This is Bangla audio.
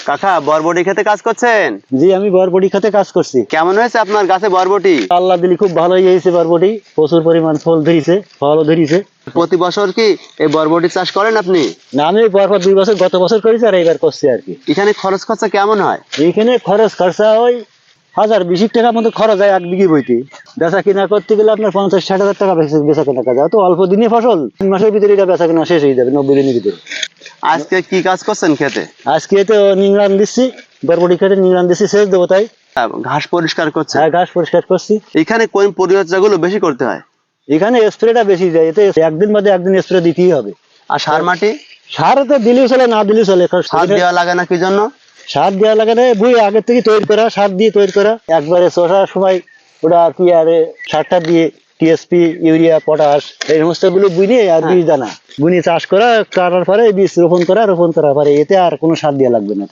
কাকা বরবটি খেতে কাজ করছেন? জি, আমি বরবটি খেতে কাজ করছি। কেমন হয়েছে আপনার গাছে বরবটি? আল্লাহ দিলি খুব ভালোই হয়েছে বরবটি, প্রচুর পরিমাণ ফলও ধরেছে। প্রতি বছর কি এই বরবটি চাষ করেন আপনি? না, আমি পরপর 2 বছর, গত বছর করেছি আর এইবার করছি আর কি। এখানে খরচ খরচা কেমন হয়? এইখানে খরচ খরচা ওই 1020 টাকার মতো খরচ হয় 1 বিঘি বইতে। বেচা কিনা করতে গেলে আপনার 50-60 হাজার টাকা বেচা কেনা কাজ হয়। তো অল্প দিনে ফসল, 3 মাসের ভিতরে এটা বেচা কেনা শেষ হয়ে যাবে, 90 দিনের ভিতরে। আজকে কি কাজ করছেন খেতে? আজকে তো নিংড়ান দিচ্ছি, বরবটি খেতে নিংড়ান দিচ্ছি, সেচ দেবো তাই। ঘাস পরিষ্কার করছেন? হ্যাঁ, ঘাস পরিষ্কার করছি। এখানে কোন পরিচর্যা গুলো বেশি করতে হয়? এখানে স্প্রেটা বেশি যায়, এতে একদিন বাদে একদিন স্প্রে দিতেই হবে। আর সার মাটি? সার তো দিলেও চলে, না দিলেও চলে। সার দেওয়া লাগে না কি জন্য? সার দেওয়া লাগে না, বই আগের থেকে তৈরি করা, সার দিয়ে তৈরি করা। একবারে চষার সময় ওটা কি আর সারটা দিয়ে টিএসপি, ইউরিয়া, পটাশ এই সমস্ত গুলো বুনে আর বীজ দানা বুনে চাষ করার পরে বীজ রোপণ করার পরে এতে আর কোনো সার দেওয়া লাগবে না।